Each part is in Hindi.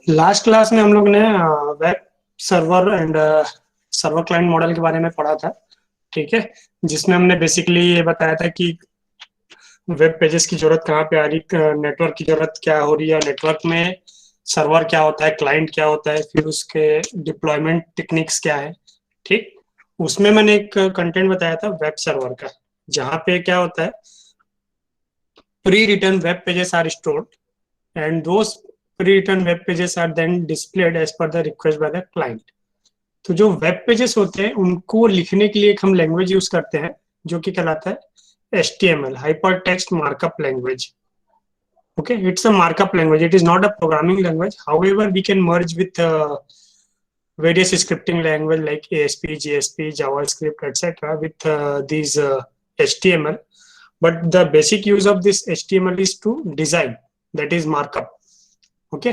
लास्ट क्लास में हम लोग ने web server and server client model के बारे में पढ़ा था। ठीक है। जिसमें हमने बेसिकली ये बताया था कि वेब पेजेस की जरूरत कहाँ पे आ रही, नेटवर्क की जरूरत क्या हो रही है, नेटवर्क में सर्वर क्या होता है, क्लाइंट क्या होता है, फिर उसके डिप्लॉयमेंट टेक्निक्स क्या है। ठीक। उसमें मैंने एक कंटेंट बताया था वेब सर्वर का, जहाँ पे क्या होता है, pre-written web pages are stored and those pre-written web pages are then displayed as per the request by the client। तो जो वेब पेजेस होते हैं उनको लिखने के लिए एक हम लैंग्वेज यूज करते हैं जो कि कहलाता है HTML, hyper text markup language. Okay, it's a markup language, it is not a programming language. However, we can merge with various scripting language like ASP, JSP, JavaScript, etc. with these HTML. But the basic use of this HTML is to design, that is markup. Okay.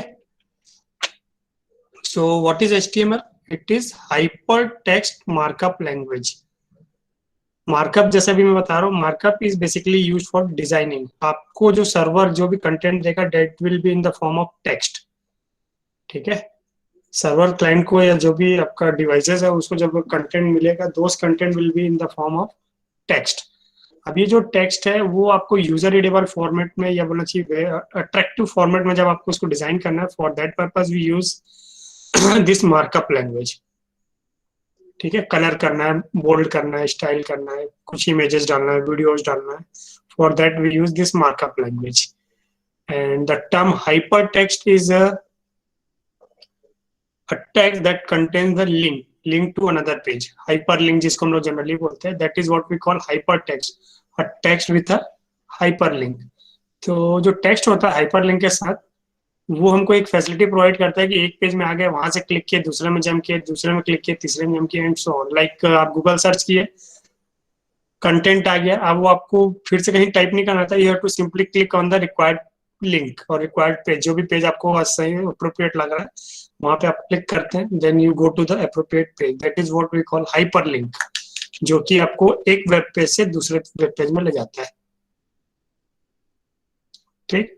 So what is HTML? It is hypertext markup language. Markup जैसा भी मैं बता रहा हूँ, markup is basically use for designing. आपको जो सर्वर जो भी कंटेंट देगा that will be in the form of text. ठीक है। सर्वर क्लाइंट को या जो भी आपका डिवाइसेस है उसको जब कंटेंट मिलेगा, दोस्त content will be in the form of text. अब ये जो टेक्स्ट है वो आपको यूजर रीडेबल फॉर्मेट में या बोलना चाहिए अट्रैक्टिव फॉर्मेट में जब आपको उसको डिजाइन करना है, for that purpose we use this markup language. ठीक है। कलर करना है, बोल्ड करना है, स्टाइल करना है, कुछ इमेजेस डालना है, वीडियोस डालना है, for that we use this markup language. And the term hypertext is a text that contains the link to another page, hyperlink जिसको हम लोग जनरली बोलते हैं, that is what we call hypertext, a text with a hyperlink। तो जो टेक्स्ट होता है हाइपरलिंक के साथ, वो हमको एक फैसिलिटी प्रोवाइड करता है कि एक पेज में आ गए, वहां से क्लिक किए, दूसरे में जम किए, दूसरे में क्लिक किए, तीसरे में जम किए, एंड सो ऑन। लाइक आप गूगल सर्च किए, कंटेंट आ गया, अब वो आपको फिर से कहीं टाइप नहीं करना था, you have to simply click on the required link और रिक्वायर्ड पेज, जो भी पेज आपको सही अप्रोप्रिएट लग रहा है वहां पे आप क्लिक करते हैं, then you go to the appropriate page, that is what we call hyperlink, जो कि आपको एक वेब पेज से दूसरे वेब पेज में ले जाता है। ठीक।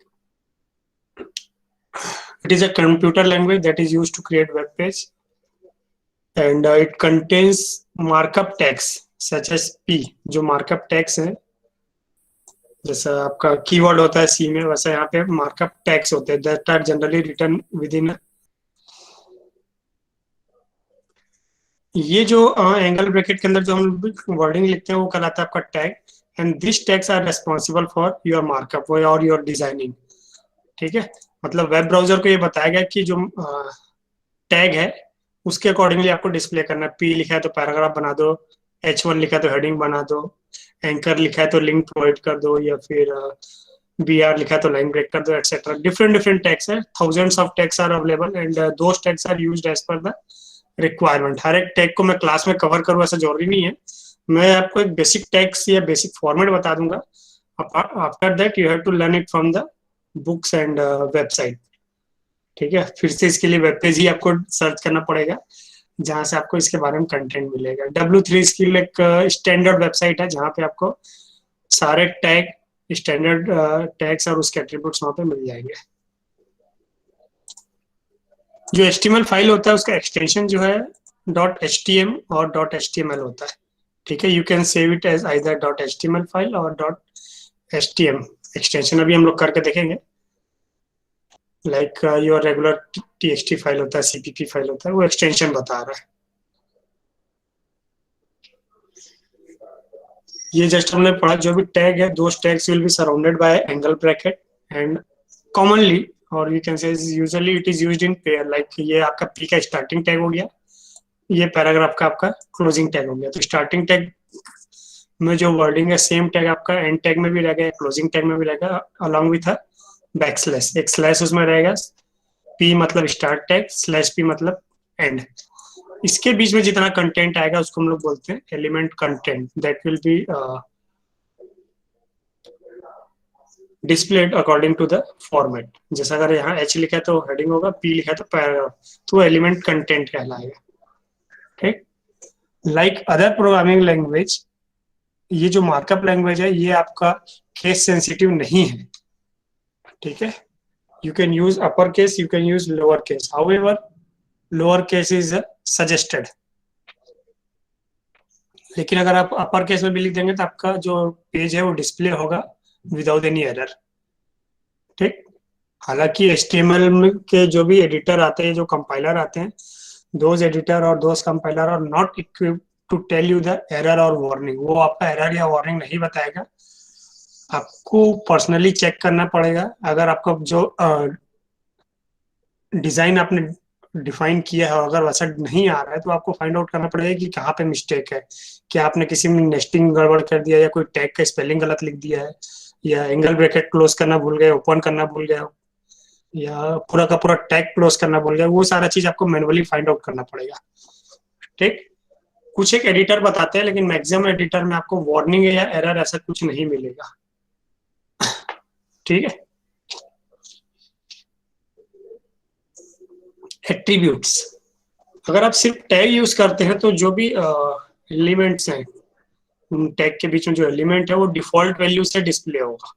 It is a computer language that is used to create web page, and it contains markup tags such as P। जो markup tags है, जैसा आपका कीवर्ड होता है C में, वैसा यहाँ पे मार्कअप टैग्स होते हैं that are generally written within ये जो एंगल ब्रैकेट के अंदर जो हम वर्डिंग लिखते हैं वो कहलाता है आपका tag, and this tags are responsible for your markup और योर डिजाइनिंग। ठीक है। मतलब वेब ब्राउजर को ये बताया गया कि जो टैग है उसके अकॉर्डिंगली आपको डिस्प्ले करना है। पी लिखा है तो पैराग्राफ बना दो, H1 लिखा है तो हेडिंग बना दो, एंकर लिखा है तो लिंक प्रोवाइड कर दो, या फिर BR लिखा है तो लाइन ब्रेक कर दो, एटसेट्रा। डिफरेंट डिफरेंट टैग्स है, thousands of tags are available, and those tags are used as per the requirement. हर एक टैग को मैं क्लास में कवर करूँ ऐसा जरूरी नहीं है, मैं आपको एक बेसिक टैग्स या बेसिक फॉर्मेट बता दूंगा। After that you have to learn it from the books and website. ठीक है। फिर से इसके लिए वेब पेज ही आपको सर्च करना पड़ेगा जहां से आपको इसके बारे में कंटेंट मिलेगा। W3 स्किल एक स्टैंडर्ड वेबसाइट है जहां पे आपको सारे टैग, स्टैंडर्ड टैग्स और उसके एट्रीब्यूट्स वहां पे मिल जाएंगे। जो HTML फाइल होता है उसका एक्सटेंशन जो है .htm और .html होता है। ठीक है। You can save it as either .html file और .htm एक्सटेंशन। अभी हम लोग करके देखेंगे। Like your regular TXT file होता है, CPP फाइल होता है, वो एक्सटेंशन बता रहा है। ये जस्ट हमने पढ़ा, जो भी टैग है, those tags will be surrounded by angle bracket, and commonly और you can say usually it is used in pair. Like ये आपका पी का स्टार्टिंग टैग हो गया, ये पैराग्राफ का आपका क्लोजिंग टैग हो गया। तो स्टार्टिंग टैग में जो वर्डिंग है सेम टैग आपका एंड टैग में भी रहेगा, क्लोजिंग टैग में भी रहेगा, अलॉन्ग विथ अ बैकस्लैश, एक स्लैश उसमें रहेगा। P मतलब स्टार्ट टैग, स्लैश P मतलब एंड। इसके बीच में जितना कंटेंट आएगा उसको हम लोग बोलते हैं element content, that will be displayed according to the format. जैसा अगर यहाँ H लिखा है तो हेडिंग होगा, P लिखा है तो पैराग्राफ, तो एलिमेंट कंटेंट कहलाएगा। ठीक। लाइक अदर प्रोग्रामिंग लैंग्वेज, ये जो मार्कअप लैंग्वेज है ये आपका केस सेंसिटिव नहीं है। ठीक है। You can use uppercase, you can use lowercase. However, lowercase is suggested. लेकिन अगर आप अपर केस में भी लिख देंगे तो आपका जो पेज है वो डिस्प्ले होगा विदाउट एनी एरर. ठीक. हालांकि HTML के जो भी एडिटर आते हैं, जो कंपाइलर आते हैं, दोज एडिटर और those compiler are not equipped to tell you the error और वार्निंग. वो आपका एरर या वार्निंग नहीं बताएगा. आपको पर्सनली चेक करना पड़ेगा. अगर आपका जो डिजाइन आपने डिफाइन किया है अगर वैसा नहीं आ रहा है तो आपको फाइंड आउट करना पड़ेगा कि कहाँ पे मिस्टेक है. क्या आपने किसी में नेस्टिंग गड़बड़ कर दिया, या कोई टैग का स्पेलिंग गलत लिख दिया है, या एंगल ब्रैकेट क्लोज करना भूल गए, ओपन करना भूल गए, या पूरा का पूरा टैग क्लोज करना भूल गए. वो सारा चीज आपको मैनुअली फाइंड आउट करना पड़ेगा. ठीक. कुछ एक एडिटर बताते हैं, लेकिन मैक्सिमम एडिटर में आपको वार्निंग या एरर ऐसा कुछ नहीं मिलेगा. ठीक है. एट्रीब्यूट्स. अगर आप सिर्फ टैग यूज करते हैं तो जो भी एलिमेंट्स हैं, उन टैग के बीच में जो एलिमेंट है वो डिफॉल्ट वैल्यू से डिस्प्ले होगा.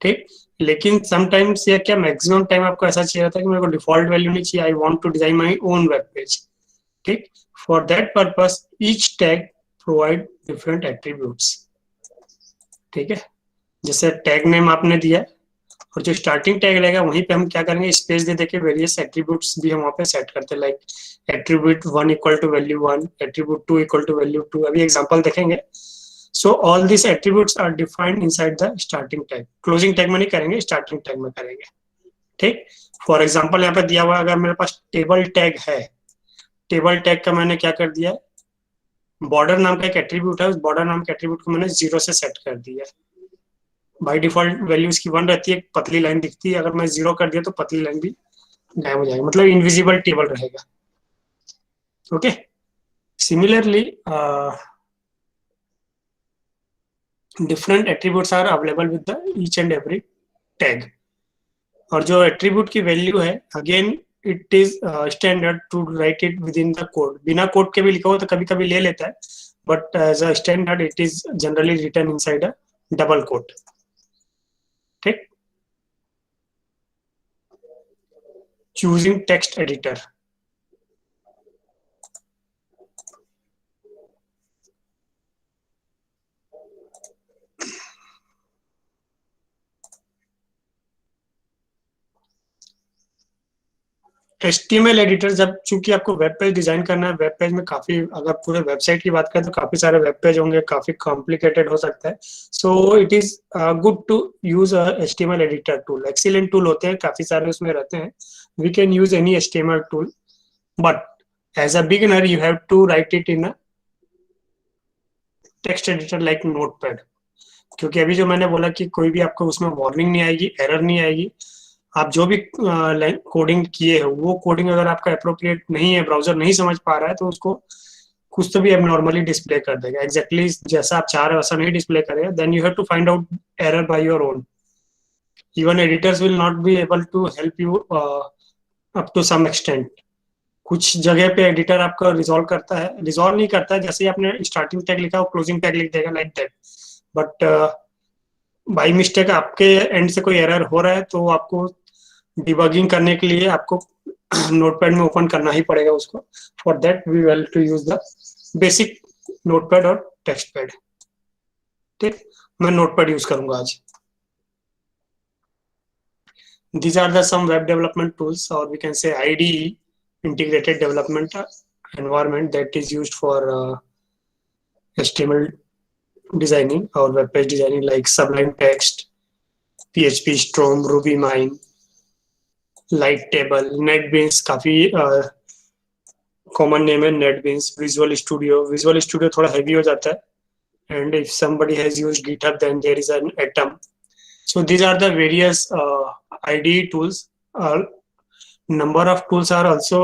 ठीक. लेकिन समटाइम्स या क्या मैक्सिमम टाइम आपको ऐसा चाहिए था कि मेरे को डिफॉल्ट वैल्यू नहीं चाहिए, I want to design my own web page. ठीक. For that purpose each tag provide different attributes. ठीक है. जैसे टैग नेम आपने दिया और जो स्टार्टिंग टैग रहेगा वहीं पे हम क्या करेंगे, स्पेस दे देके वेरियस एट्रीब्यूट्स भी हम वहाँ पे सेट करते हैं. Like attribute 1 equal to value 1, attribute 2 equal to value 2. अभी एग्जांपल देखेंगे. So all this attributes are defined inside the starting tag. Closing tag में नहीं करेंगे, स्टार्टिंग टैग में करेंगे. ठीक. फॉर एग्जाम्पल यहाँ पे दिया हुआ, अगर मेरे पास टेबल टैग है, टेबल टैग का मैंने क्या कर दिया, बॉर्डर नाम का एक एट्रीब्यूट है, उस बॉर्डर नाम के एट्रीब्यूट को मैंने 0 से सेट कर दिया. बाई डिफॉल्ट वैल्यू इसकी 1 रहती है, पतली लाइन दिखती है. अगर मैं 0 कर दिया तो पतली लाइन भी गायब हो जाएगी, मतलब इनविजिबल टेबल रहेगा. Okay. Similarly different attributes are available with the each and every tag. और जो एट्रीब्यूट की वैल्यू है, again it is standard to write it within the code. बिना कोड के भी लिखा हो तो कभी कभी ले लेता है, but as a standard it is generally written inside a double quote. ठीक. Choosing text editor. HTML editor, जब चूंकि आपको वेब पेज डिजाइन करना है, वेब पेज में काफी, अगर पूरे वेबसाइट की बात करें तो काफी सारे वेब पेज होंगे, काफी कॉम्प्लिकेटेड हो सकता है. So it is good to use HTML editor tool. Excellent tool होते हैं, काफी सारे उसमें रहते हैं. We can use any HTML tool, but as a beginner you have to write it in a text editor like notepad. क्योंकि अभी जो मैंने बोला कि कोई भी आपको उसमें वार्निंग नहीं आएगी, एरर नहीं आएगी. आप जो भी कोडिंग किए हो वो कोडिंग अगर आपका अप्रोप्रिएट नहीं है, ब्राउजर नहीं समझ पा रहा है, तो उसको कुछ तो भी अब नॉर्मली डिस्प्ले कर देगा. एग्जैक्टली जैसा आप चाह रहे हो वैसा नहीं डिस्प्ले करेगा. Then you have to find out error by your own. Even editors will not be able to help you up to some extent. कुछ जगह पे एडिटर आपका रिजॉल्व करता है, रिजॉल्व नहीं करता है. जैसे ही आपने स्टार्टिंग टैग लिखा, वो क्लोजिंग टैग लिख देगा like that. But by mistake आपके एंड से कोई एरर हो रहा है तो आपको डिबगिंग करने के लिए आपको नोटपैड में ओपन करना ही पड़ेगा उसको. For that we will to use the basic notepad और टेक्स्ट पैड. ठीक. मैं नोटपैड यूज करूंगा आज. These are the some web development tools, or we can say IDE, integrated development environment, that is used for HTML designing or web page designing, like Sublime Text, PHP Storm, RubyMine, Lighttable, NetBeans. काफी कॉमन नेम है NetBeans. Visual Studio. Visual Studio थोड़ा हैवी हो जाता है. And if somebody has used GitHub, then there is an Atom. So these are the various IDE tools. Number of tools are also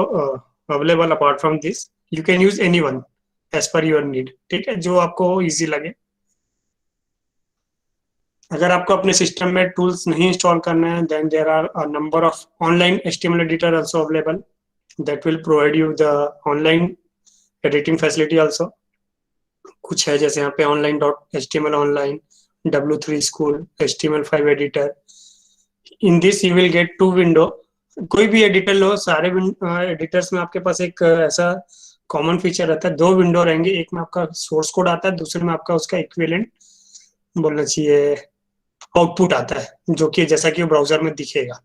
available apart from this. You can use any one as per your need. ठीक है, जो आपको easy लगे. अगर आपको अपने सिस्टम में टूल्स नहीं इंस्टॉल करना है, then there are a number of online HTML editor also available that will provide you the online editing facility also. कुछ है जैसे यहाँ पे online.html online, W3 School, HTML5 editor. In this you will get two window. कोई भी एडिटर लो, सारे एडिटर्स में आपके पास एक ऐसा कॉमन फीचर रहता है, दो विंडो रहेंगे, एक में आपका सोर्स कोड आता है, दूसरे में आपका उसका इक्विवेलेंट बोलना चाहिए आउटपुट आता है, जो कि जैसा कि ब्राउजर में दिखेगा।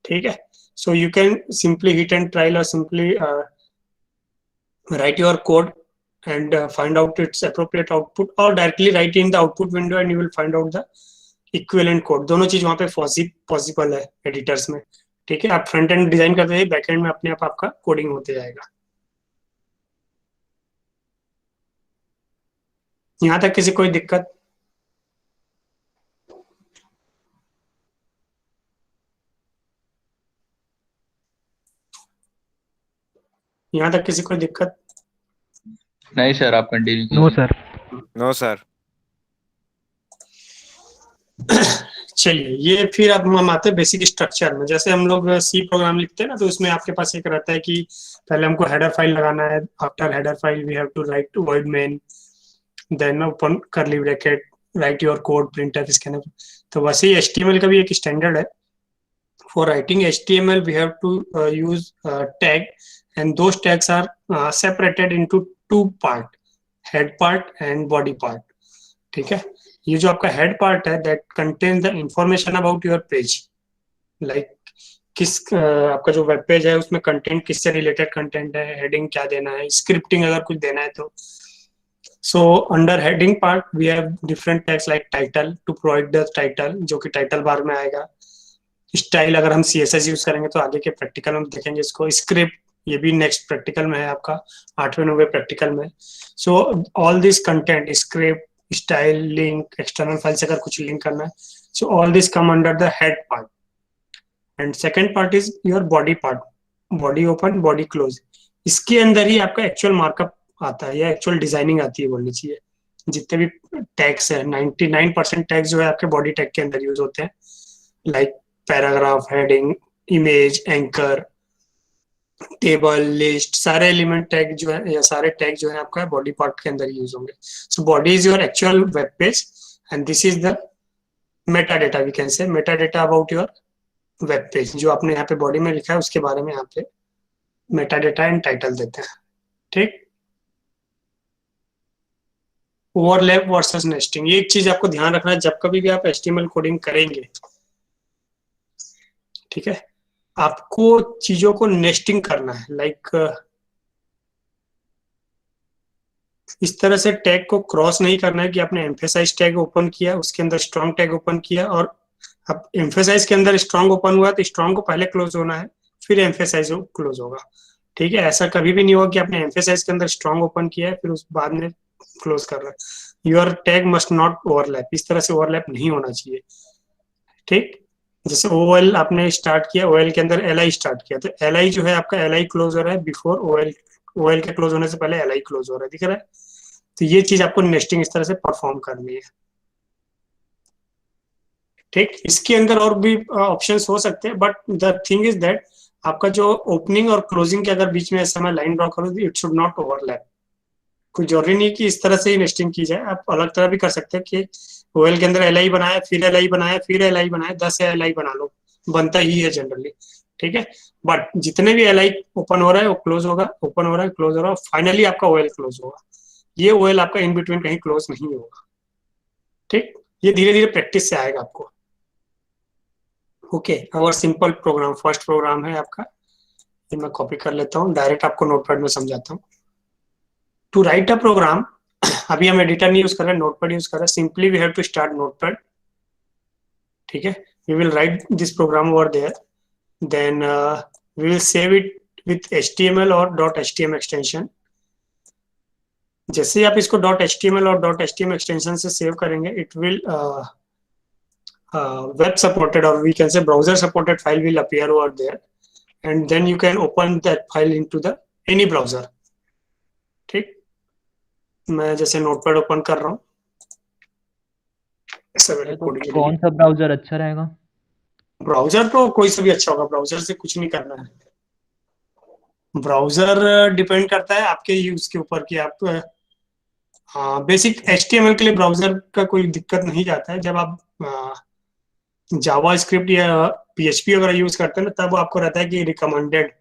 ठीक है, so you can simply hit and trial और simply write your code and find out its appropriate output, or directly write in the output window and you will find out the equivalent code। दोनों चीज वहां पे पॉसिबल है एडिटर्स में। ठीक है, आप फ्रंट एंड डिजाइन करते हैं, बैक एंड में अपने आप आपका कोडिंग होते जाएगा। यहाँ तक किसी कोई दिक्कत? यहाँ तक किसी कोई दिक्कत? नहीं सर, आप कंटिन्यू नो कीजिए। सर। No sir. चलिए, ये फिर अब हम आते हैं बेसिक स्ट्रक्चर में। जैसे हम लोग सी प्रोग्राम लिखते हैं ना, तो उसमें आपके पास एक रहता है कि पहले हमको हेडर फाइल लगाना है, after header file we have to write void main, then open curly bracket, write your code, printf, scanner. तो वैसे ही एचटीएमएल का भी एक स्टैंडर्ड है। For writing HTML we have to use tag, and those tags are separated into two part, head part and body part. ठीक है, ये जो आपका हेड पार्ट है that contains the information about your page, like किस आपका जो वेब पेज है उसमें कंटेंट किससे रिलेटेड कंटेंट है, हेडिंग क्या देना है, स्क्रिप्टिंग अगर कुछ देना है तो। So under heading part we have different tags like title to provide the title, जो कि टाइटल बार में आएगा। स्टाइल अगर हम सीएसएस यूज करेंगे तो आगे के प्रैक्टिकल में देखेंगे इसको। स्क्रिप्ट ये भी नेक्स्ट प्रैक्टिकल में है आपका, 8वें 9वें प्रैक्टिकल में। सो all this content, script, style, link, external file से अगर कुछ लिंक करना है, सो all this come under the head part. And second part is your body part, body open, body close. इसके अंदर ही आपका एक्चुअल मार्कअप आता है या एक्चुअल डिजाइनिंग आती है बोलनी चाहिए। जितने भी टैग्स है, 99% टैग्स जो है आपके बॉडी टैग के अंदर यूज होते हैं, like paragraph, heading, image, anchor, table, list, सारे एलिमेंट टैग जो है या सारे टैग जो है आपका बॉडी पार्ट के अंदर यूज होंगे। So body is your actual web page and this is the meta data, we can say meta data about your web page. जो आपने यहाँ पे बॉडी में लिखा है उसके बारे में यहाँ पे मेटा डेटा एंड टाइटल देते हैं। ठीक, ओवरलैप वर्सेस नेस्टिंग, ये एक चीज आपको ध्यान रखना है जब कभी भी आप एचटीएमएल कोडिंग करेंगे। ठीक है, आपको चीजों को नेस्टिंग करना है, लाइक इस तरह से टैग को क्रॉस नहीं करना है कि आपने एम्फेसाइज टैग ओपन किया, उसके अंदर स्ट्रॉन्ग टैग ओपन किया, और अब एम्फेसाइज के अंदर स्ट्रॉन्ग ओपन हुआ तो स्ट्रॉन्ग को पहले क्लोज होना है, फिर एम्फेसाइज क्लोज होगा। ठीक है, ऐसा कभी भी नहीं होगा कि आपने एम्फेसाइज के अंदर स्ट्रॉन्ग ओपन किया है फिर उस बाद में क्लोज कर रहा है। Your tag must not overlap, इस तरह से ओवरलैप नहीं होना चाहिए। ठीक, जैसे ओएल आपने स्टार्ट किया, ओएल के अंदर एल आई स्टार्ट किया, तो एल आई जो है आपका एल आई क्लोज हो रहा है बिफोर ओएल, ओएल के क्लोज होने से पहले एल आई क्लोज हो रहा है, दिख रहा है? तो ये चीज आपको नेस्टिंग इस तरह से परफॉर्म करनी है। ठीक, इसके अंदर और भी ऑप्शंस हो सकते हैं, but the thing is that आपका जो ओपनिंग और क्लोजिंग के अगर बीच में ऐसा मैं लाइन ड्रॉ करूँ, इट शुड नॉट ओवरलैप। कोई जरूरी नहीं कि इस तरह से ही नेस्टिंग की जाए, आप अलग तरह भी कर सकते हैं कि ओएल के अंदर एल आई बनाया, फिर एल आई बनाया, फिर एल आई बनाया, 10 एल आई बना लो, बनता ही है जनरली। ठीक है, बट जितने भी एल आई ओपन हो रहा है वो क्लोज होगा, ओपन हो रहा है क्लोज हो रहा है, फाइनली आपका ओएल क्लोज होगा। ये ओएल आपका इन बिटवीन कहीं क्लोज नहीं होगा। ठीक, ये धीरे धीरे प्रैक्टिस से आएगा आपको। ओके, अवर सिंपल प्रोग्राम, फर्स्ट प्रोग्राम है आपका, ये मैं कॉपी कर लेता हूँ, डायरेक्ट आपको नोटपैड में समझाता हूँ। टू राइट अ प्रोग्राम, अभी हम एडिटर नहीं यूज कर रहे, नोटपैड यूज कर रहे हैं। Simply we have to start notepad. ठीक है, we will write this program over there, then we will save it with HTML और .html एक्सटेंशन। जैसे ही आप इसको .html और .html एक्सटेंशन से सेव करेंगे, it will web supported or we can say browser supported file will appear over there, and then you can open that file into the any browser. ठीक, मैं जैसे नोटपैड ओपन कर रहा हूँ, तो कौन सा ब्राउजर अच्छा रहेगा? ब्राउजर तो कोई सा भी अच्छा होगा, ब्राउजर से कुछ नहीं करना है। ब्राउजर डिपेंड करता है आपके यूज के ऊपर कि आप, हाँ, बेसिक HTML के लिए ब्राउजर का कोई दिक्कत नहीं जाता है। जब आप जावा स्क्रिप्ट या PHP अगर यूज करते हैं ना, तब आपको रहता है कि रिकमेंडेड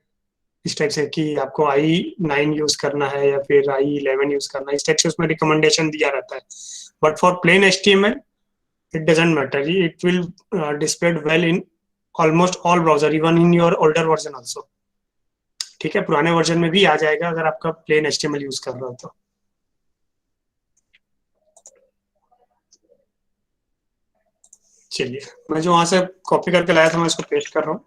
इस टाइप से कि आपको i9 यूज करना है या फिर i11 यूज करना है, इस टाइप से उसमें रिकमेंडेशन दिया रहता है. But for plain HTML it doesn't matter, it will displayed well in almost all browser, even in your older version also. ठीक है, पुराने वर्जन में भी आ जाएगा अगर आपका प्लेन HTML यूज कर रहा हो तो. चलिए, मैं जो वहां से कॉपी करके लाया था मैं इसको पेस्ट कर रहा हूँ.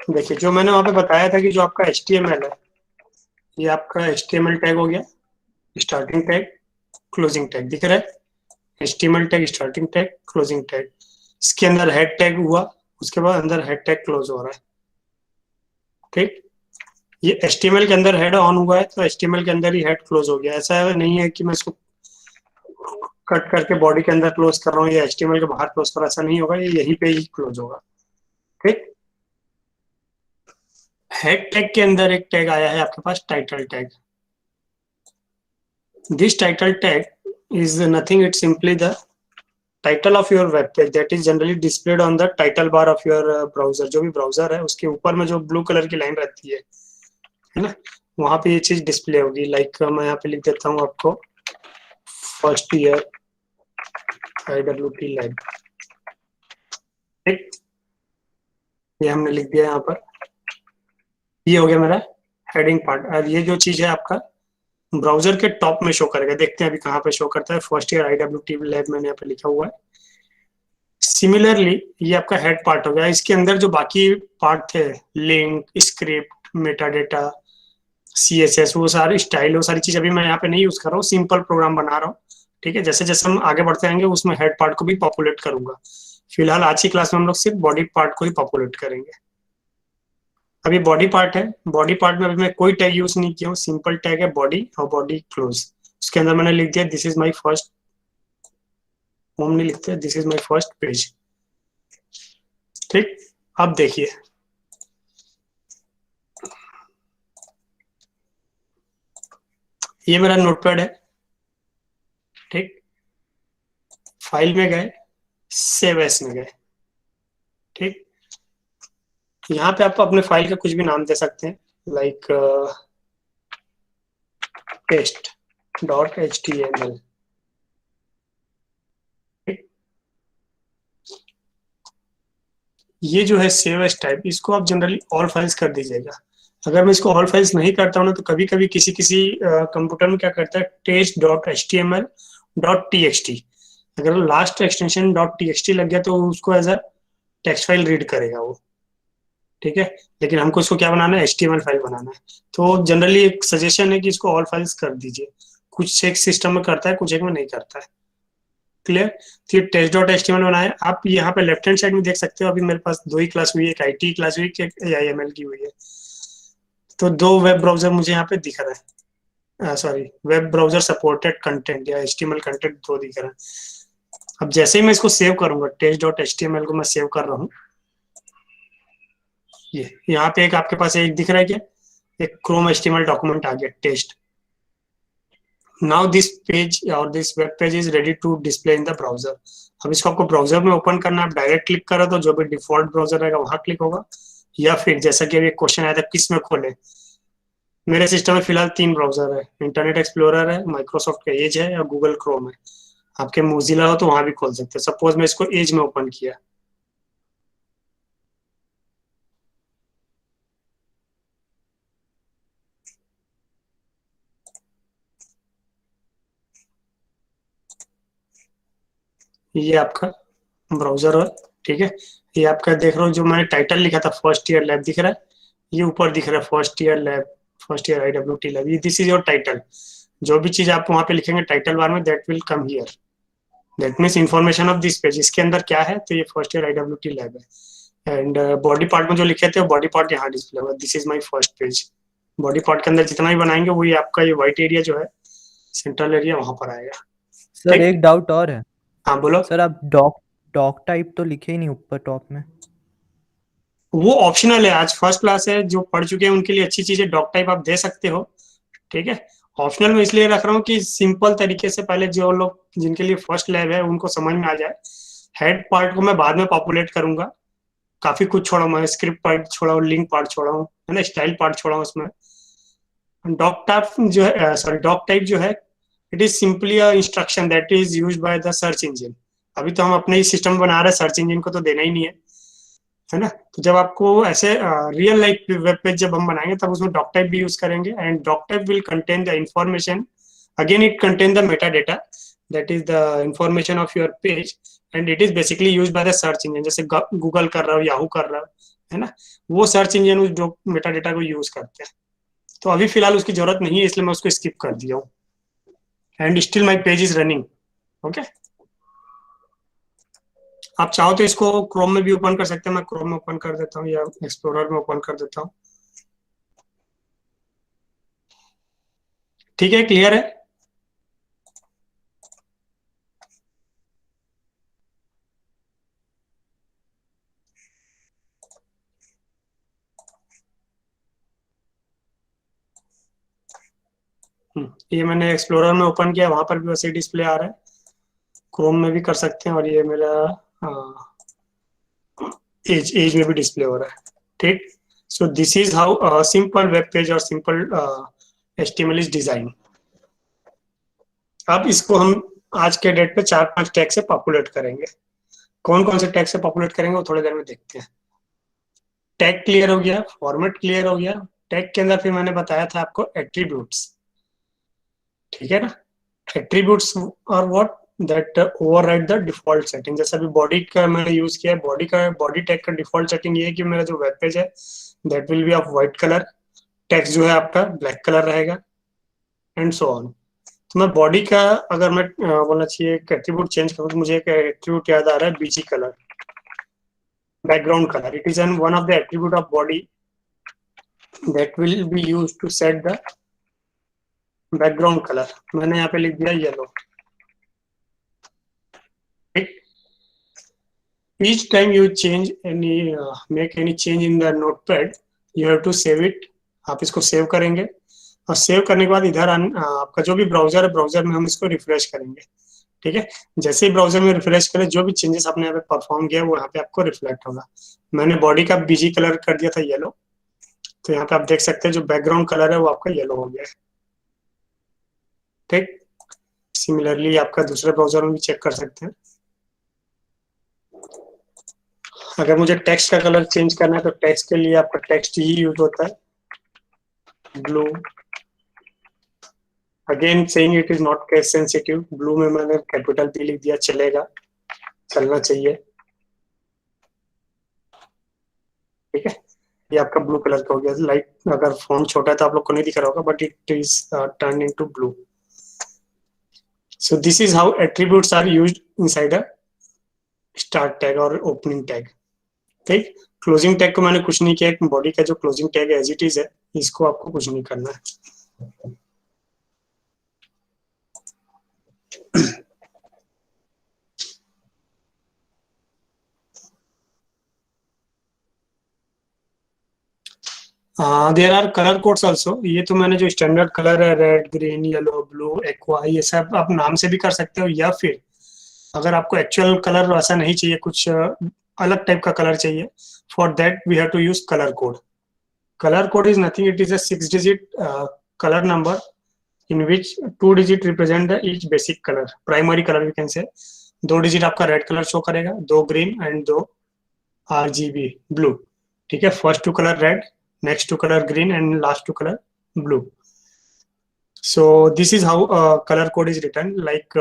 देखिए, जो मैंने वहां पे बताया था कि जो आपका HTML है, ये आपका HTML टैग हो गया, स्टार्टिंग टैग, क्लोजिंग टैग दिख रहा है. HTML tag, starting tag, closing tag. इसके अंदर हेड टैग हुआ, उसके बाद अंदर हेड टैग क्लोज हो रहा है. ठीक, ये HTML के अंदर हेड ऑन हुआ है तो HTML के अंदर ही हेड क्लोज हो गया. ऐसा नहीं है कि मैं इसको कट करके बॉडी के अंदर क्लोज कर रहा हूँ या HTML के बाहर क्लोज कर रहा हूँ, ऐसा नहीं होगा, ये यहीं पे ही क्लोज होगा. ठीक, हेड टैग के अंदर एक टैग आया है आपके पास, title tag. This title tag is nothing, it simply the title of your web page that is generally displayed on the title bar of your browser. जो भी ब्राउजर है उसके ऊपर में जो ब्लू कलर की लाइन रहती है ना, वहां पे ये चीज डिस्प्ले होगी. लाइक मैं यहाँ पे लिख देता हूँ आपको, फर्स्ट ईयर IWT लैब. ठीक, ये हमने लिख दिया यहाँ पर. ये हो गया मेरा हेडिंग पार्ट. अब ये जो चीज है आपका ब्राउजर के टॉप में शो करेगा. देखते हैं अभी कहाँ पे शो करता है. फर्स्ट ईयर IWT लैब मैंने यहाँ पे लिखा हुआ है. सिमिलरली ये आपका हेड पार्ट हो गया. इसके अंदर जो बाकी पार्ट थे, link, script, Meta data, CSS, वो सारी स्टाइल, वो सारी चीज अभी मैं यहाँ पे नहीं यूज कर रहा हूँ, सिंपल प्रोग्राम बना रहा हूँ. ठीक है, जैसे जैसे हम आगे बढ़ते आएंगे उसमें हेड पार्ट को भी पॉपुलेट करूंगा. फिलहाल आज की क्लास में हम लोग सिर्फ बॉडी पार्ट को ही पॉपुलेट करेंगे. अभी बॉडी पार्ट है, बॉडी पार्ट में अभी मैं कोई टैग यूज नहीं किया हूँ, सिंपल टैग है बॉडी और बॉडी क्लोज. उसके अंदर मैंने लिख दिया this is my first home, नहीं लिखते this is my first page. ठीक, अब देखिए, ये मेरा नोटपैड है. ठीक, फाइल में गए, सेव एस में गए. ठीक, यहाँ पे आप अपने फाइल का कुछ भी नाम दे सकते हैं, लाइक test.html. ये जो है सेव एस टाइप, इसको आप जनरली ऑल फाइल्स कर दीजिएगा. अगर मैं इसको ऑल फाइल्स नहीं करता हूँ ना, तो कभी कभी किसी किसी कंप्यूटर में क्या करता है, test.html.txt, अगर लास्ट एक्सटेंशन .txt लग गया तो उसको as a text file read करेगा वो. ठीक है, लेकिन हमको इसको क्या बनाना है, HTML फाइल बनाना है. तो जनरली एक सजेशन है कि इसको ऑल फाइल्स कर दीजिए. कुछ एक सिस्टम में करता है, कुछ एक में नहीं करता है. क्लियर. तो ये test.html बनाया. आप यहाँ पे लेफ्ट हैंड साइड में देख सकते हो, अभी मेरे पास दो ही क्लास हुई है, एक IT क्लास हुई है, एक AIML की हुई है. तो दो वेब ब्राउजर मुझे यहाँ पे दिख रहा है, sorry, web browser supported content या HTML कंटेंट दो दिख रहा है. अब जैसे ही मैं इसको सेव करूंगा, test.html को मैं सेव कर रहा हूँ, ये यहाँ पे एक आपके पास एक दिख रहा है क्या, एक क्रोम HTML डॉक्यूमेंट आ गया, टेस्ट. नाउ दिस पेज और this web page is ready to display in the browser. अब इसको आपको ब्राउजर में ओपन करना है. आप डायरेक्ट क्लिक करो तो जो भी डिफॉल्ट ब्राउजर रहेगा वहां क्लिक होगा, या फिर जैसा कि अभी एक क्वेश्चन आया था किस में खोले. मेरे सिस्टम में फिलहाल 3 ब्राउजर है, इंटरनेट एक्सप्लोरर है, माइक्रोसॉफ्ट का एज है, और गूगल क्रोम है. आपके मोजिला हो तो वहां भी खोल सकते हैं. सपोज मैं इसको एज में ओपन किया, ये आपका ब्राउजर है. ठीक है, ये आपका देख रहा हूँ, जो मैंने टाइटल लिखा था फर्स्ट ईयर लैब दिख रहा है, ये ऊपर दिख रहा है first year lab, first year IWT lab. ये दिस इज योर टाइटल. जो भी चीज आप वहां पे लिखेंगे टाइटल बार में, that will come here. That means information of this page. इसके अंदर क्या है, तो ये फर्स्ट ईयर IWT लैब है. एंड बॉडी पार्ट में जो लिखे थे, बॉडी पार्ट यहाँ डिस्प्ले होगा, this is my first page. Body part के अंदर जितना भी बनाएंगे वही आपका ये व्हाइट एरिया जो है, सेंट्रल एरिया, वहां पर आएगा. सर एक डाउट और है. हाँ बोलो. सर आप डॉक टाइप तो लिखे ही नहीं ऊपर टॉप में. वो ऑप्शनल है, आज फर्स्ट क्लास है, जो पढ़ चुके हैं उनके लिए अच्छी चीज है. डॉक टाइप आप दे सकते हो, ठीक है. ऑप्शनल में इसलिए रख रहा हूँ कि सिंपल तरीके से पहले जो लोग जिनके लिए फर्स्ट लैब है उनको समझ में आ जाए। हेड पार्ट को मैं बाद में पॉपुलेट करूंगा, काफी कुछ छोड़ा हूँ मैं, स्क्रिप्ट पार्ट छोड़ा हूँ, लिंक पार्ट छोड़ा हूँ, है ना, स्टाइल पार्ट छोड़ा हूँ उसमें। डॉक टाइप जो है, सॉरी डॉक टाइप जो है, it is simply a instruction that is used by the search engine. अभी तो हम अपने ही सिस्टम बना रहे हैं, सर्च इंजन को तो देना ही नहीं है ना। तो जब आपको ऐसे रियल लाइफ वेब पेज जब हम बनाएंगे तब उसमें डॉक टाइप भी यूज करेंगे, and doc type will contain the information, again it contain the meta data that is the information of your page, and it is basically use by the search engine, जैसे गूगल कर रहा हो, याहू कर रहा हो, है ना, वो सर्च इंजन उस मेटा डेटा को यूज करते हैं। तो अभी फिलहाल उसकी जरूरत नहीं है, इसलिए मैं उसको स्किप कर दिया हूँ, and still my page is running. Okay, आप चाहो तो इसको क्रोम में भी ओपन कर सकते हैं, मैं क्रोम में ओपन कर देता हूँ या एक्सप्लोरर में ओपन कर देता हूँ। ठीक है, क्लियर है। ये मैंने एक्सप्लोरर में ओपन किया, वहां पर भी वैसे डिस्प्ले आ रहा है, क्रोम में भी कर सकते हैं, और ये मेरा एज एज में भी डिस्प्ले हो रहा है। ठीक, सो this is how simple web page और सिंपल HTML इज डिजाइन। अब इसको हम आज के डेट पे 4-5 टैग से पॉपुलेट करेंगे। कौन कौन से टैग से पॉपुलेट करेंगे वो थोड़ी देर में देखते हैं। टैग क्लियर हो गया, फॉर्मेट क्लियर हो गया। टैग के अंदर फिर मैंने बताया था आपको एट्रीब्यूट्स, ठीक है ना। एट्रीब्यूट्स और what that override the default setting. जैसे अभी बॉडी का मैंने यूज किया है, बॉडी टैग का डिफॉल्ट सेटिंग ये है कि मेरा जो वेब पेज है that will B of white colour, text जो है आपका ब्लैक कलर रहेगा, एंड सो ऑन। तो मैं बॉडी का अगर मैं बोलना चाहिए एक एट्रीब्यूट चेंज करूँ तो मुझे एक एट्रीब्यूट याद आ रहा है, BG colour, background colour. It is an one of the attribute of body that will be used to set the background colour. मैंने यहाँ पे लिख दिया yellow. Each time you change any make any change in the notepad, you have to save it। आप इसको सेव करेंगे, और सेव करने के बाद इधर आपका जो भी ब्राउजर है, ब्राउजर में हम इसको रिफ्रेश करेंगे। ठीक है, जैसे ही ब्राउजर में रिफ्रेश करें जो भी चेंजेस आपने यहाँ पे परफॉर्म किया वो यहाँ पे आपको रिफ्लेक्ट होगा। मैंने बॉडी का बीजी कलर कर दिया था येलो, तो यहाँ पे आप देख सकते हैं जो बैकग्राउंड कलर है वो आपका येलो हो गया है। ठीक, सिमिलरली आपका दूसरे ब्राउजर में भी चेक कर सकते हैं। अगर मुझे टेक्स्ट का कलर चेंज करना है तो टेक्स्ट के लिए आपका टेक्स्ट ही यूज होता है, blue. Again saying it is not case sensitive, blue में मैंने कैपिटल P लिख दिया, चलेगा, चलना चाहिए। ठीक है, ये आपका ब्लू कलर का हो गया। लाइट अगर फोन छोटा है तो आप लोग को नहीं दिख रहा होगा, but it is turn into blue. So this is how attributes are used inside a start tag और ओपनिंग टैग। ठीक, क्लोजिंग टैग को मैंने कुछ नहीं किया, बॉडी का जो क्लोजिंग टैग है एज इट इज है, इसको आपको कुछ नहीं करना है। There are colour codes also. ये तो मैंने जो स्टैंडर्ड कलर है, red, green, yellow, blue, aqua, ये सब आप नाम से भी कर सकते हो, या फिर अगर आपको एक्चुअल कलर वैसा नहीं चाहिए, कुछ अलग टाइप का कलर चाहिए, for that we have to use colour code. Colour code is nothing, it is a 6-digit colour number in which 2 digit represent the each basic color, primary color we can say। 2 digit आपका रेड कलर शो करेगा, 2 ग्रीन एंड 2 RGB ब्लू। ठीक है, first 2 colour red, next 2 colour green and last 2 colour blue. So this is how colour code is return. Like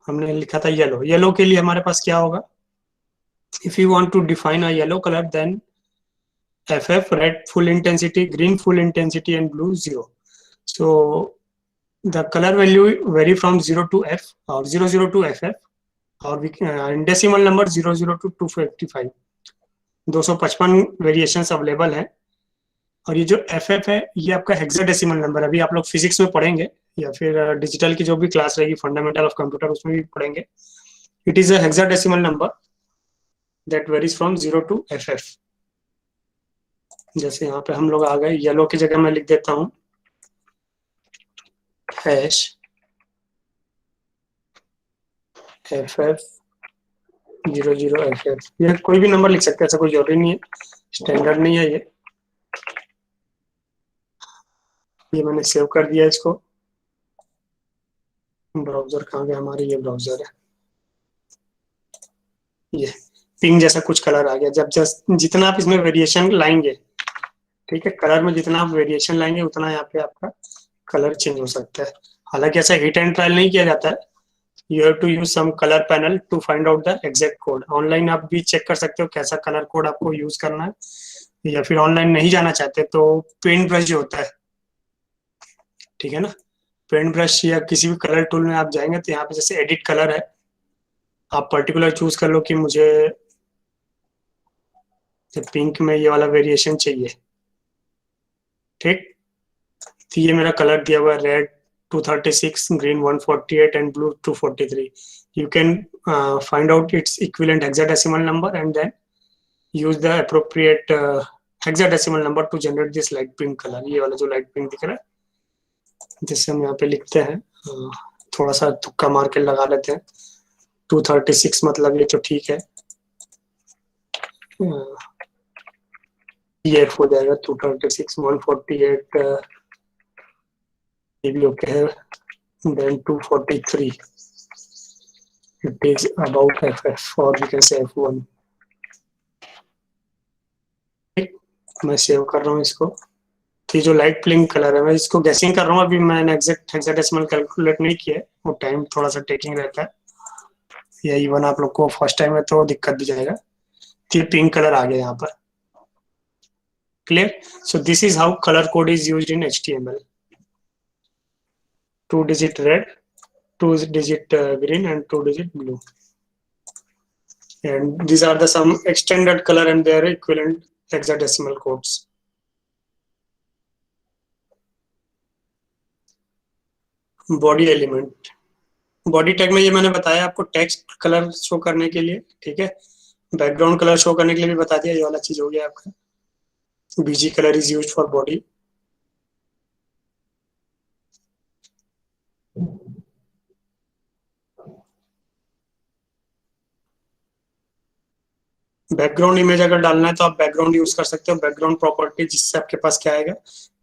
हमने लिखा था येलो, येलो के लिए हमारे पास क्या होगा, if you want to define a yellow colour then FF, red full intensity, green full intensity, and blue 0। So the color value vary from 0 to F or 00 to FF, और we in decimal number 00 to 255, 255 variations available है। और ये जो FF है ये आपका हेक्साडेसिमल नंबर, अभी आप लोग फिजिक्स में पढ़ेंगे या फिर डिजिटल की जो भी क्लास रहेगी फंडामेंटल ऑफ कंप्यूटर उसमें भी पढ़ेंगे। It is a hexadecimal number that varies from 0 to FF। जैसे यहाँ पे हम लोग आ गए, येलो की जगह मैं लिख देता हूँ हैश FF00FF, ये कोई भी नंबर लिख सकते हैं, ऐसा कोई जरूरी नहीं है, स्टैंडर्ड नहीं है ये मैंने सेव कर दिया इसको। ब्राउजर कहाँ गया हमारे, ये ब्राउजर है, ये पिंक जैसा कुछ कलर आ गया। जब जस्ट जितना आप इसमें वेरिएशन लाएंगे, ठीक है, कलर में जितना आप वेरिएशन लाएंगे उतना यहाँ पे आपका कलर चेंज हो सकता है। हालांकि ऐसा हिट एंड ट्रायल नहीं किया जाता है, you have to use some colour panel to find out the exact code. Online आप भी चेक कर सकते हो कैसा कलर कोड आपको यूज करना है, या फिर ऑनलाइन नहीं जाना चाहते तो पेंट ब्रश जो होता है, ठीक है ना, पेंट ब्रश या किसी भी कलर टूल में आप जाएंगे तो यहाँ पे जैसे एडिट कलर है, आप पर्टिकुलर चूज कर लो कि मुझे पिंक में ये वाला वेरिएशन चाहिए, ठीक। तो ये मेरा कलर दिया हुआ है, red 236, green 148 and blue 243। You can find out its equivalent hexadecimal number and then use the appropriate hexadecimal number to generate this light pink colour. ये वाला जो लाइट पिंक दिख रहा है, जिससे हम यहाँ पे लिखते हैं, थोड़ा सा तुक्का मार के लगा लेते हैं, 236 मतलब ये तो ठीक है, ये हो जाएगा 236, 148 ये भी ओके है, then 243 it is about FF or we can say F1। ठीक, मैं सेव कर रहा हूँ इसको। तो ये जो लाइट पिंक कलर है, मैं इसको गैसिंग कर रहा हूँ, अभी मैंने एग्जैक्ट हेक्साडेसिमल कैलकुलेट नहीं किया है, वो टाइम थोड़ा सा टेकिंग रहता है, या इवन आप लोग को फर्स्ट टाइम है तो दिक्कत भी जाएगा। तो ये पिंक कलर आ गया यहाँ पर, clear. So this is how colour code is used in HTML। 2-digit red, 2-digit green and 2-digit blue, and these are the some extended color and their equivalent hexadecimal codes। Body element, body tag में ये मैंने बताया आपको टेक्स्ट कलर शो करने के लिए, ठीक है, बैकग्राउंड कलर शो करने के लिए भी बता दिया, ये वाला चीज हो गया आपका। BG colour is used for body. Background image अगर डालना है तो आप बैकग्राउंड यूज कर सकते हो, बैकग्राउंड प्रॉपर्टी, जिससे आपके पास क्या आएगा,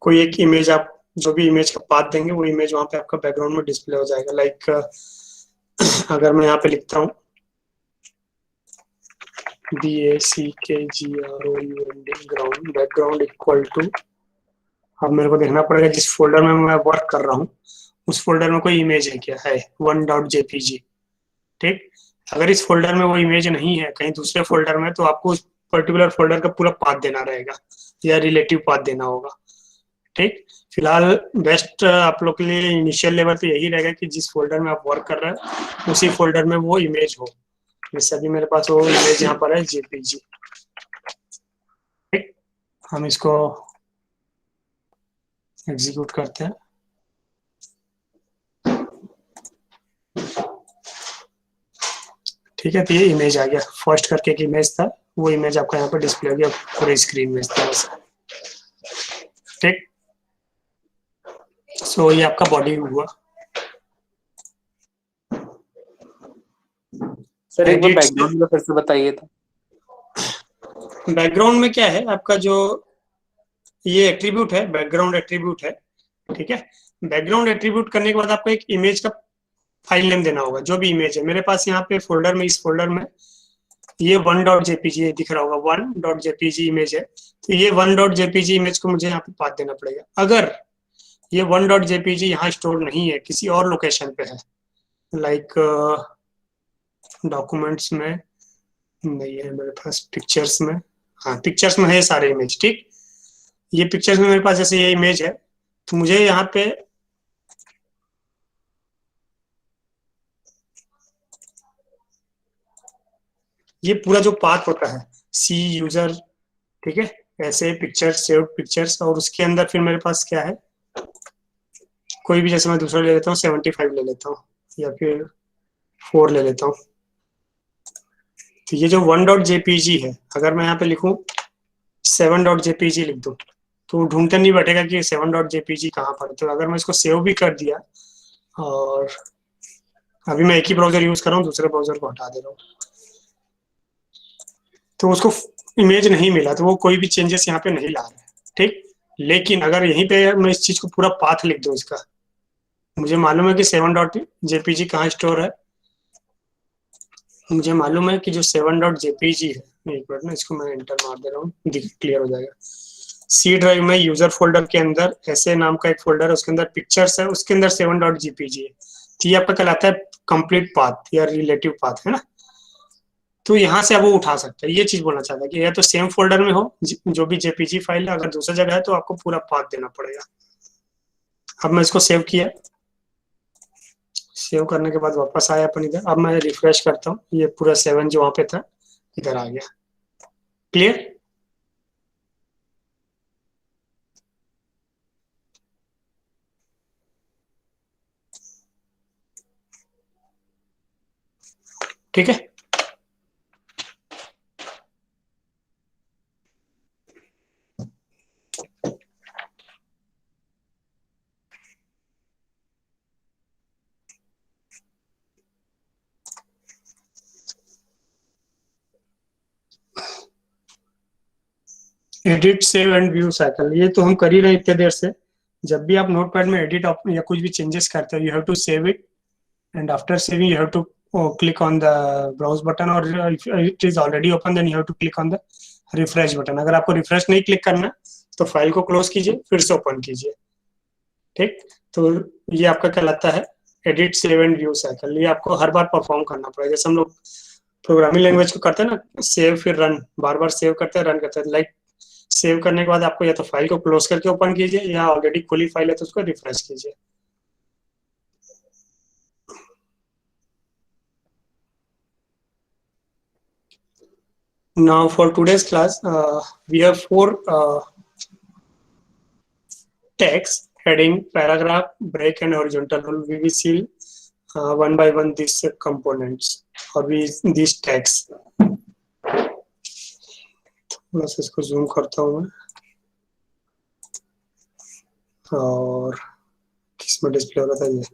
कोई एक इमेज, आप जो भी इमेज का पाथ देंगे वो इमेज वहां पे आपका बैकग्राउंड में डिस्प्ले हो जाएगा। लाइक अगर मैं यहाँ पे लिखता हूँ BACKGROUND ground, background equal to, अब मेरे को देखना पड़ेगा जिस फोल्डर में मैं वर्क कर रहा हूँ उस फोल्डर में कोई इमेज है क्या, है 1.jpg, ठीक। अगर इस फोल्डर में वो इमेज नहीं है, कहीं दूसरे फोल्डर में, तो आपको उस पर्टिकुलर फोल्डर का पूरा पाथ देना रहेगा या रिलेटिव पाथ देना होगा, ठीक। फिलहाल बेस्ट आप लोग के लिए इनिशियल लेवल पे यही रहेगा कि जिस फोल्डर में आप वर्क कर रहे हैं उसी फोल्डर में वो इमेज हो। जैसे अभी मेरे पास वो इमेज यहाँ पर है JPG, ठीक। हम इसको एग्जीक्यूट करते हैं, ठीक है। तो ये इमेज आ गया, फर्स्ट करके एक इमेज था, वो इमेज आपका यहाँ पर डिस्प्ले हो गया पूरे स्क्रीन में इस तरह से, ठीक। सो ये आपका बॉडी हुआ। सर एक बार Edits बैकग्राउंड का फिर से बताइए था। बैकग्राउंड में क्या है आपका, जो ये एट्रीब्यूट है, बैकग्राउंड एट्रीब्यूट है, ठीक है। बैकग्राउंड एट्रीब्यूट करने के बाद आपको एक इमेज का फाइल नेम देना होगा, जो भी इमेज है। मेरे पास यहाँ पे फोल्डर में, इस फोल्डर में ये 1.jpg दिख रहा होगा, 1.jpg इमेज है, तो ये 1.jpg इमेज को मुझे यहाँ पे पाथ देना पड़ेगा। अगर ये 1.jpg यहाँ स्टोर नहीं है, किसी और लोकेशन पे है, लाइक डॉक्यूमेंट्स में नहीं है मेरे पास, पिक्चर्स में, हाँ पिक्चर्स में है सारे इमेज, ठीक। ये पिक्चर्स में मेरे पास जैसे ये इमेज है, तो मुझे यहाँ पे ये पूरा जो पाथ होता है सी यूजर, ठीक है, ऐसे पिक्चर्स, सेव पिक्चर्स, और उसके अंदर फिर मेरे पास क्या है, कोई भी, जैसे मैं दूसरा ले लेता हूँ 75 ले लेता हूँ, या फिर 4 ले लेता हूँ। तो ये जो 1.jpg है, अगर मैं यहाँ पे लिखूँ 7.jpg लिख दूं तो ढूंढते नहीं बैठेगा कि 7.jpg कहाँ पर है। तो अगर मैं इसको सेव भी कर दिया, और अभी मैं एक ही ब्राउजर यूज कर रहा हूँ, दूसरे ब्राउजर को हटा दे रहा हूँ, तो उसको इमेज नहीं मिला, तो वो कोई भी चेंजेस यहाँ पे नहीं ला रहा है, ठीक। लेकिन अगर यहीं पे मैं इस चीज को पूरा पाथ लिख दूं इसका, मुझे मालूम है कि 7.jpg कहाँ स्टोर है, मुझे मालूम है कि जो 7.jpg है, एक मिनट ना, इसको मैं एंटर मार दे रहा हूँ, क्लियर हो जाएगा। सी ड्राइव में यूजर फोल्डर के अंदर ऐसे नाम का एक फोल्डर है, उसके अंदर पिक्चर्स है, उसके अंदर 7.jpg है। तो ये आपका कहलाता है कंप्लीट पाथ या रिलेटिव पाथ, है ना। तो यहाँ से अब वो उठा सकता है, ये चीज बोलना चाहता है कि या तो सेम फोल्डर में हो जो भी जेपीजी फाइल है, अगर दूसरी जगह है तो आपको पूरा पाथ देना पड़ेगा। अब मैं इसको सेव किया, सेव करने के बाद वापस आया अपन इधर, अब मैं रिफ्रेश करता हूँ, ये पूरा 7 जो वहां पे था इधर आ गया। क्लियर। ठीक है। Edit save and view cycle, ये तो हम कर ही रहे हैं इतने देर से। जब भी आप नोटपैड में एडिट या कुछ भी चेंजेस करते हो, you have to save it, and after saving you have to click on the browse button, or if it is already open then you have to click on the refresh button। अगर आपको रिफ्रेश नहीं क्लिक करना तो फाइल को क्लोज कीजिए, फिर से ओपन कीजिए, ठीक। तो ये आपका कहलाता है edit save and view cycle. ये आपको हर बार परफॉर्म करना पड़ेगा, जैसे हम लोग प्रोग्रामिंग लैंग्वेज को करते हैं ना, सेव फिर रन, बार बार सेव करते हैं रन करते हैं। लाइक सेव करने के बाद आपको या तो फाइल को क्लोज करके ओपन कीजिए, या ऑलरेडी खुली फाइल है तो उसको रिफ्रेश कीजिए। Now for today's class, we have 4 tags: heading, paragraph, break, and horizontal rule. We will see one by one these components or these tags. थोड़ा सा इसको जूम करता हूँ मैं, और किसमें डिस्प्ले हो रहा था ये।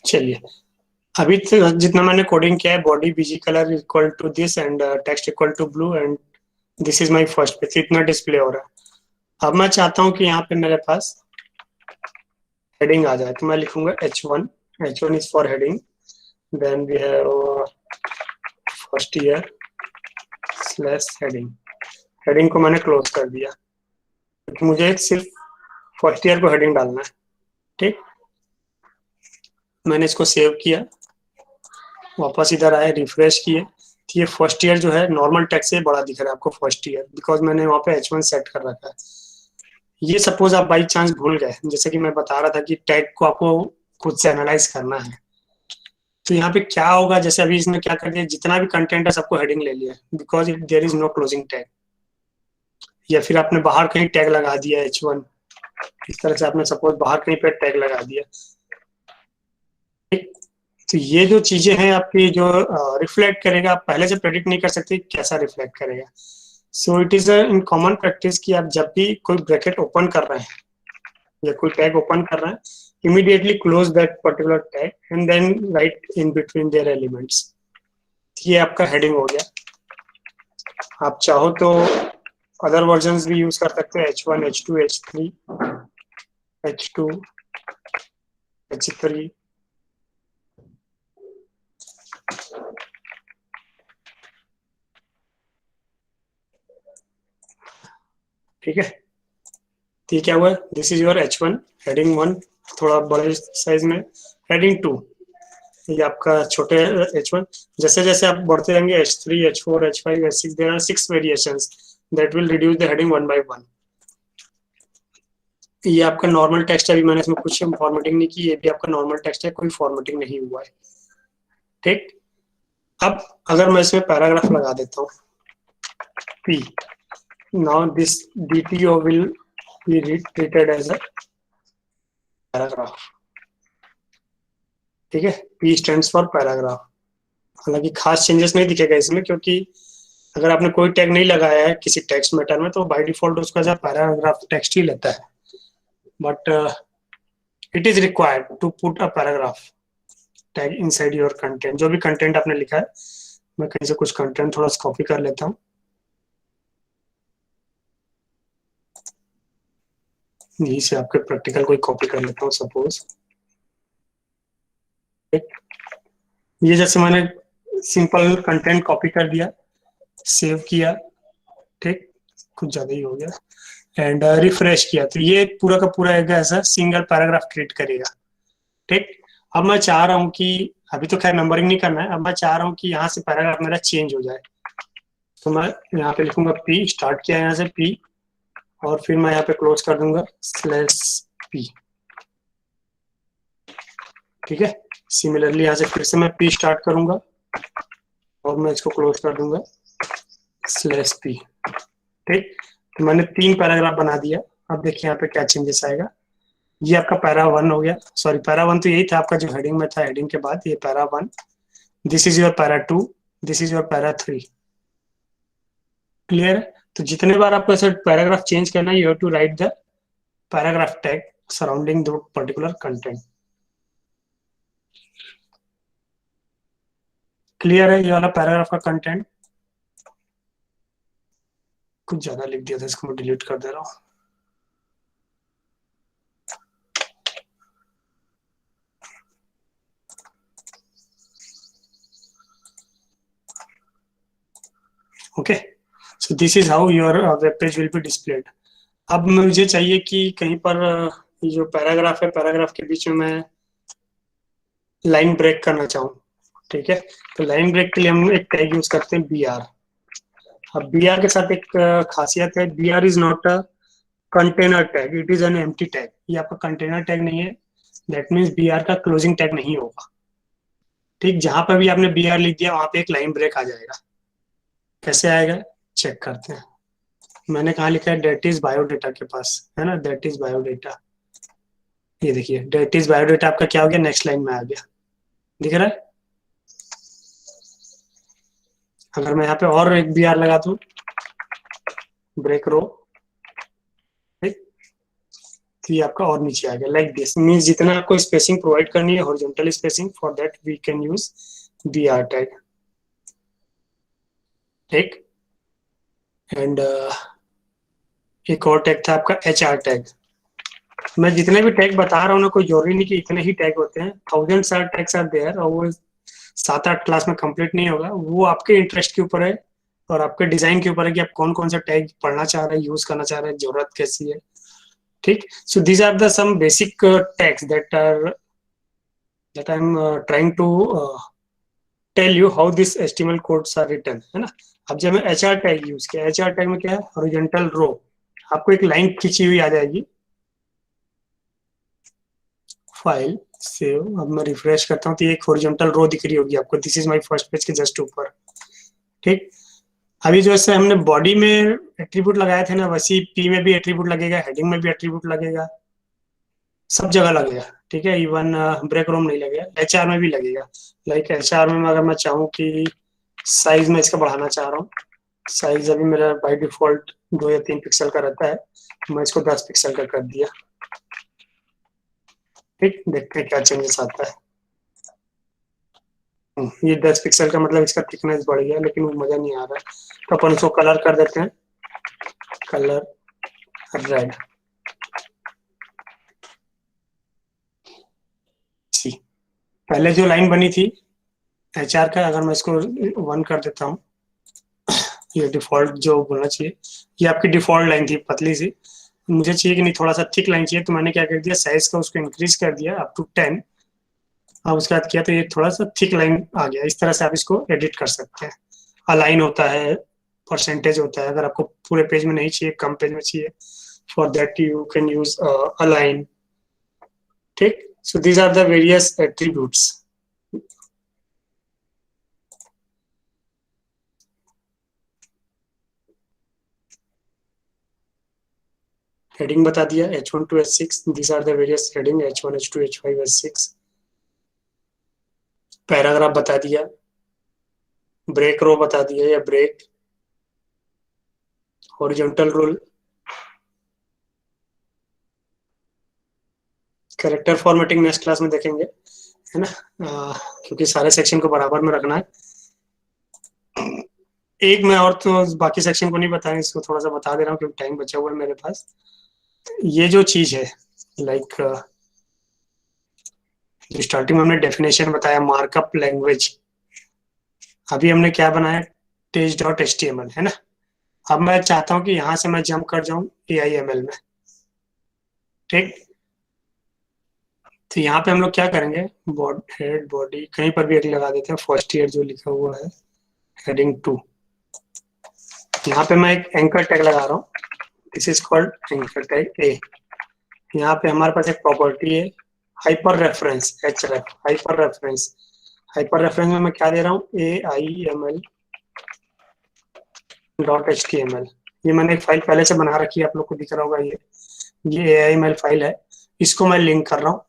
चलिए, अभी तक जितना मैंने कोडिंग किया है, body BG colour equal to this and text equal to blue and this is my first page, इतना डिस्प्ले हो रहा है। अब मैं चाहता हूँ कि यहाँ पे मेरे पास हेडिंग आ जाए, तो मैं लिखूंगा H1, H1 is for heading, then we have first year slash heading. Heading को मैंने क्लोज कर दिया क्योंकि मुझे सिर्फ फर्स्ट ईयर को हेडिंग डालना है, ठीक। मैंने इसको सेव किया, वापस इधर आए, रिफ्रेश किए, तो ये फर्स्ट ईयर जो है नॉर्मल टैक्स से बड़ा दिख रहा है आपको फर्स्ट ईयर, बिकॉज मैंने वहाँ पे H1 सेट कर रखा है। ये सपोज आप बाई चांस भूल गए, जैसे कि मैं बता रहा था कि टैग को आपको खुद से एनालाइज करना है, तो यहाँ पे क्या होगा, जैसे अभी इसने क्या कर दिया, जितना भी कंटेंट है सबको हेडिंग ले लिया, because there is no closing tag. या फिर आपने बाहर कहीं टैग लगा दिया H1, इस तरह से आपने सपोज बाहर कहीं पे टैग लगा दिया, ठीक। तो ये जो चीजें हैं आपकी, जो रिफ्लेक्ट करेगा, आप पहले से प्रेडिक्ट नहीं कर सकते कैसा रिफ्लेक्ट करेगा। सो it is in common practice कि आप जब भी कोई ब्रैकेट ओपन कर रहे हैं या कोई टैग ओपन कर रहे हैं, immediately close that particular tag and then write in between their elements. ये आपका हेडिंग हो गया। आप चाहो तो अदर वर्जन्स भी यूज कर सकते हैं, H1, H2, H3, H2, H3, ठीक है। तो ये क्या हुआ, this is your H1 heading 1, थोड़ा बड़े साइज में, हेडिंग 2 ये आपका छोटे H1। जैसे जैसे आप बढ़ते जाएंगे H3, H4, H5, H6, there are 6 variations that will reduce the heading one by one. ये आपका नॉर्मल टेक्स्ट है, अभी मैंने इसमें कुछ फॉर्मेटिंग नहीं की, ये भी आपका नॉर्मल टेक्स्ट है, कोई फॉर्मेटिंग नहीं हुआ है, ठीक। अब अगर मैं इसमें पैराग्राफ लगा देता हूँ P, now this DTO will be treated as a paragraph. ठीक है, P stands for paragraph. हालांकि खास चेंजेस नहीं दिखेगा इसमें, क्योंकि अगर आपने कोई टैग नहीं लगाया है किसी टेक्स्ट मैटर में तो बाय डिफॉल्ट उसका जो पैराग्राफ टेक्स्ट ही लेता है, but it is required to put a paragraph tag inside your content. जो भी कंटेंट आपने लिखा है, मैं कहीं से कुछ कंटेंट थोड़ा सा कॉपी कर लेता हूँ। यहीं से आपके प्रैक्टिकल कोई कॉपी कर लेता हूँ सपोज। ये जैसे मैंने सिंपल कंटेंट कॉपी कर दिया, सेव किया, ठीक, कुछ ज्यादा ही हो गया, एंड रिफ्रेश किया, तो ये पूरा का पूरा एक ऐसा सिंगल पैराग्राफ क्रिएट करेगा। ठीक, अब मैं चाह रहा हूँ कि अभी तो खैर नंबरिंग नहीं करना है, अब मैं चाह रहा हूँ कि यहाँ से पैराग्राफ मेरा चेंज हो जाए, तो मैं यहाँ पे लिखूंगा P, स्टार्ट किया यहाँ से P, और फिर मैं यहाँ पे क्लोज कर दूंगा /P। ठीक है, सिमिलरली यहाँ से फिर से मैं P स्टार्ट करूंगा और मैं इसको क्लोज कर दूंगा /P। ठीक, तो मैंने 3 पैराग्राफ बना दिया। अब देखिए यहाँ पे क्या चेंजेस आएगा। ये आपका पैरा 1 हो गया, सॉरी पैरा 1 तो यही था आपका जो हेडिंग में था, हेडिंग के बाद ये para 1, this is your para 2, this is your para 3। Clear है? तो जितने बार आपको ऐसा पैराग्राफ चेंज करना है, you have to write the paragraph tag surrounding the particular content. Clear है ये वाला पैराग्राफ का कंटेंट? कुछ ज्यादा लिख दिया था, इसको मैं डिलीट कर दे रहा हूँ। Okay, so this is how your web page will be displayed. अब मुझे चाहिए कि कहीं पर ये जो पैराग्राफ है, पैराग्राफ के बीच में मैं लाइन ब्रेक करना चाहूँ। ठीक है, तो लाइन ब्रेक के लिए हम एक टैग यूज करते हैं BR। अब BR के साथ एक खासियत है, BR is not a container tag, it is an empty tag. ये आपका कंटेनर टैग नहीं है, दैट मीन्स BR का क्लोजिंग टैग नहीं होगा। ठीक, जहां पर भी आपने BR लिख दिया वहां पे एक लाइन ब्रेक आ जाएगा। कैसे आएगा चेक करते हैं। मैंने कहा लिखा है डेट इज बायोडेटा के पास, है ना, डेट इज बायोडेटा। ये देखिए डेट इज बायोडेटा आपका क्या हो गया, नेक्स्ट लाइन में आ गया, दिख रहा है। अगर मैं यहाँ पे और एक BR लगा दूं, ब्रेक रो, तो ये आपका और नीचे आ गया, लाइक दिस मींस जितना आपको स्पेसिंग प्रोवाइड करनी है, horizontal spacing, for that we can use BR tag. ठीक, एंड एक और टैग था आपका HR टैग। मैं जितने भी टैग बता रहा हूँ ना, कोई जरूरी नहीं कि इतने ही टैग होते हैं, thousands are tags are there, और वो 7-8 क्लास में कंप्लीट नहीं होगा। वो आपके इंटरेस्ट के ऊपर है और आपके डिजाइन के ऊपर है कि आप कौन कौन सा टैग पढ़ना चाह रहे हैं, यूज करना चाह रहे हैं, जरूरत कैसी है। ठीक, so these are the some basic tags that I am trying to tell you how this HTML codes are written, है ना। अब जब मैं HR टैग यूज किया, HR टैग में क्या है, हॉरिजॉन्टल रो, आपको एक लाइन खींची हुई आ जाएगी। फाइल सेव, अब मैं रिफ्रेश करता हूँ तो एक हॉरिजॉन्टल रो दिख रही होगी आपको, this is my first page के जस्ट ऊपर। ठीक, अभी जो है हमने बॉडी में एट्रीब्यूट लगाए थे ना, वैसे P में भी एट्रीब्यूट लगेगा, हेडिंग में भी एट्रीब्यूट लगेगा, सब जगह लगेगा। ठीक है, इवन ब्रेक रूम नहीं लगेगा, HR में भी लगेगा। लाइक HR में अगर मैं चाहूँ कि साइज में इसका बढ़ाना चाह रहा हूँ, साइज अभी मेरा बाय डिफॉल्ट 2 या 3 पिक्सल का रहता है, मैं इसको 10 पिक्सल का कर दिया। ठीक, देखते हैं क्या चेंजेस आता है। ये 10 पिक्सल का मतलब इसका थिकनेस बढ़ गया, लेकिन वो मजा नहीं आ रहा है, तो अपन इसको कलर कर देते हैं, कलर रेड। सी, पहले जो लाइन बनी थी HR का, अगर मैं इसको 1 कर देता हूँ, ये डिफॉल्ट जो बोलना चाहिए, ये आपकी डिफॉल्ट लाइन थी पतली सी, मुझे चाहिए कि नहीं थोड़ा सा थिक लाइन चाहिए, तो मैंने क्या कर दिया, साइज का उसको इंक्रीज कर दिया अप टू 10। अब उसके बाद किया तो ये थोड़ा सा थिक लाइन आ गया। इस तरह से आप इसको एडिट कर सकते हैं। अलाइन होता है, परसेंटेज होता है, अगर आपको पूरे पेज में नहीं चाहिए, कम पेज में चाहिए, for that you can use align. ठीक, so these are the various attributes. Heading बता दिया H1 to H6, these are the various heading H1 H2 H5 H6. Paragraph बता दिया, ब्रेक रो बता दिया या break, horizontal rule, character formatting next class में देखेंगे, है ना, क्योंकि सारे सेक्शन को बराबर में रखना है। एक मैं और तो बाकी सेक्शन को नहीं बताया, इसको थोड़ा सा बता दे रहा हूँ क्योंकि टाइम बचा हुआ है मेरे पास। ये जो चीज है लाइक स्टार्टिंग में हमने डेफिनेशन बताया मार्कअप लैंग्वेज, अभी हमने क्या बनाया test.html, है ना। अब मैं चाहता हूं कि यहां से मैं जंप कर जाऊं AIML में, ठीक। तो यहाँ पे हम लोग क्या करेंगे, हेड बॉडी कहीं पर भी एक लगा देते हैं, फर्स्ट ईयर जो लिखा हुआ है, हेडिंग 2, यहाँ पे मैं एक एंकर टैग लगा रहा हूँ, this is called anchor tag A. यहाँ पे हमारे पास एक प्रॉपर्टी है hyper reference, href, hyper reference. Hyper reference में मैं क्या दे रहा हूँ, AIML.html। ये मैंने एक फाइल पहले से बना रखी है, आप लोग को दिख रहा होगा, ये AIML फाइल है, इसको मैं लिंक कर रहा हूँ,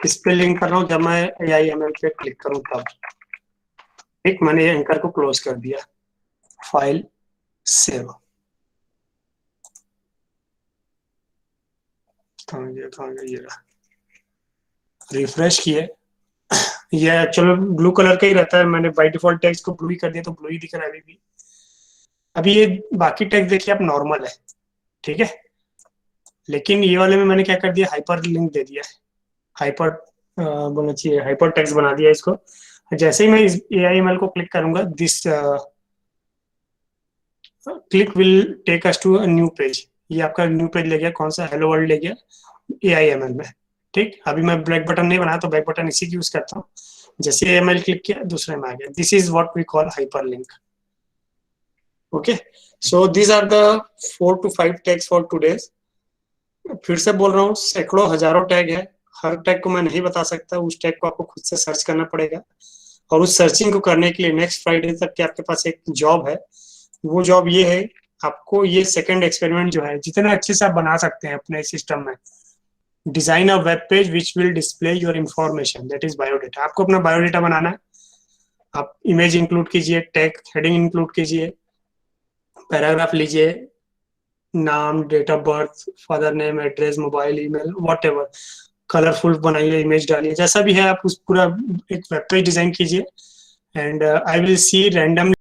इस पे लिंक कर रहा हूँ जब मैं AIML पे क्लिक करूँ तब, ठीक। मैंने ये एंकर को क्लोज कर दिया, फाइल सेव, ये रिफ्रेश किए, ये एक्चुअली ब्लू कलर का ही रहता है, मैंने बाय डिफॉल्ट टेक्स्ट को ब्लू ही कर दिया तो ब्लू ही दिख रहा है अभी भी। अभी ये बाकी टेक्स्ट देखिए आप नॉर्मल है, ठीक है, लेकिन ये वाले में मैंने क्या कर दिया, हाइपर लिंक दे दिया है, हाइपर बोलना चाहिए, हाइपर टेक्स्ट बना दिया इसको। जैसे ही मैं इस AIML को क्लिक करूंगा, this click will take us to a new page, ये आपका न्यू पेज ले गया, कौन सा, हेलो वर्ल्ड ले गया AIML में, ठीक। अभी मैं ब्लैक बटन नहीं बनाया तो ब्लैक बटन इसी की यूज करता हूँ, जैसे AIML क्लिक किया दूसरे में आ गया, this is what we call hyperlink. Okay, so these are the 4 to 5 tags for todays. फिर से बोल रहा हूँ, सैकड़ों हजारों टैग है, हर टैग को मैं नहीं बता सकता, उस टैग को आपको खुद से सर्च करना पड़ेगा, और उस सर्चिंग को करने के लिए नेक्स्ट फ्राइडे तक के आपके पास एक जॉब है। वो जॉब ये है, आपको ये सेकंड एक्सपेरिमेंट जो है, जितना अच्छे से आप बना सकते हैं अपने सिस्टम में, design a web page which will display your information, that is biodata. आपको अपना बायोडेटा बनाना है, आप इमेज इंक्लूड कीजिए, टैग हेडिंग इंक्लूड कीजिए, पैराग्राफ लीजिए, नाम, date of birth, father name, address, mobile, email, whatever, colourful बनाइए, इमेज डालिए, जैसा भी है आप उस पूरा एक वेब पेज डिजाइन कीजिए, and I will see randomly